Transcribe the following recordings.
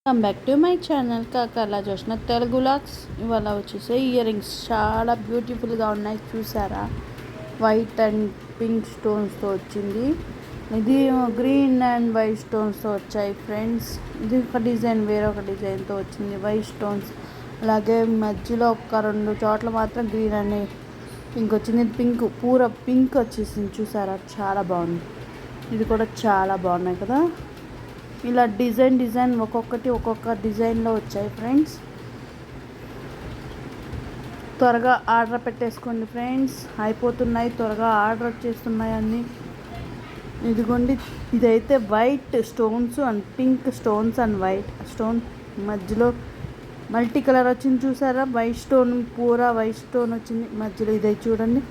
Come back to my channel Kakarla చూసిన Telugu logs. ఇవాళ వచ్చేసి ఇయర్ రింగ్స్ చాలా బ్యూటిఫుల్గా ఉన్నాయి, చూసారా? వైట్ అండ్ పింక్ స్టోన్స్తో వచ్చింది. ఇది గ్రీన్ అండ్ వైట్ స్టోన్స్తో వచ్చాయి ఫ్రెండ్స్. ఇది ఒక డిజైన్, వేరొక డిజైన్తో వచ్చింది వైట్ స్టోన్స్. అలాగే మధ్యలో ఒక రెండు చోట్ల మాత్రం గ్రీన్ అండ్ పింక్ వచ్చింది. పింక్ పూర పింక్ వచ్చేసింది, చూసారా? చాలా బాగుంది. ఇది కూడా చాలా బాగున్నాయి కదా. ఇలా డిజైన్ ఒక్కొక్కటి ఒక్కొక్క డిజైన్లో వచ్చాయి ఫ్రెండ్స్. త్వరగా ఆర్డర్ పెట్టేసుకోండి ఫ్రెండ్స్, అయిపోతున్నాయి, త్వరగా ఆర్డర్ వచ్చేస్తున్నాయి అన్నీ. ఇదిగోండి, ఇదైతే white stones and pink stones and white stone మధ్యలో మల్టీ కలర్ వచ్చింది, చూసారా? వైట్ స్టోన్, పూరా వైట్ స్టోన్ వచ్చింది మధ్యలో. ఇదైతే చూడండి,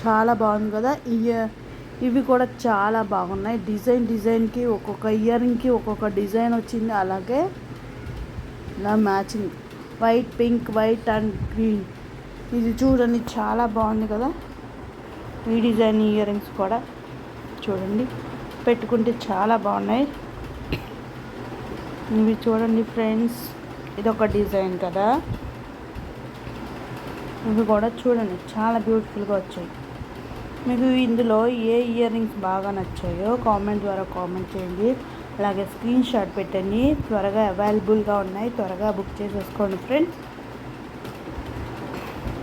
చాలా బాగుంది కదా. ఇవి కూడా చాలా బాగున్నాయి. డిజైన్కి ఒక్కొక్క ఇయర్ రింగ్కి ఒక్కొక్క డిజైన్ వచ్చింది. అలాగే ఇలా matching white, pink, white and green. ఇది చూడండి, చాలా బాగుంది కదా. ఈ డిజైన్ ఇయర్ రింగ్స్ కూడా చూడండి, పెట్టుకుంటే చాలా బాగున్నాయి. ఇవి చూడండి ఫ్రెండ్స్, ఇది ఒక డిజైన్ కదా. ఇవి కూడా చూడండి, చాలా బ్యూటిఫుల్గా వచ్చాయి. మీకు ఇందులో ఏ ఇయర్ రింగ్స్ బాగా నచ్చాయో కామెంట్ ద్వారా కామెంట్ చేయండి. అలాగే స్క్రీన్ షాట్ పెట్టండి. త్వరగా అవైలబుల్గా ఉన్నాయి, త్వరగా బుక్ చేసేసుకోండి ఫ్రెండ్స్.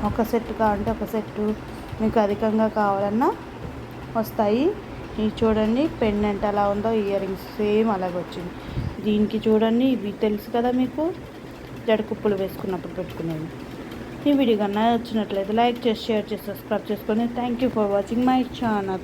ఒక సెట్ కావాలంటే ఒక సెట్టు, మీకు అధికంగా కావాలన్నా వస్తాయి. ఇవి చూడండి, పెండెంట్ ఎలా ఉందో, ఇయర్ రింగ్స్ సేమ్ అలాగే వచ్చింది. దీనికి చూడండి, ఇవి తెలుసు కదా మీకు, జడకుప్పులు వేసుకున్నప్పుడు పెట్టుకునేవి. ఈ వీడియో కన్నా నచ్చినట్లయితే లైక్ చేసి, షేర్ చేసి, సబ్స్క్రైబ్ చేసుకోండి. Thank you for watching my channel.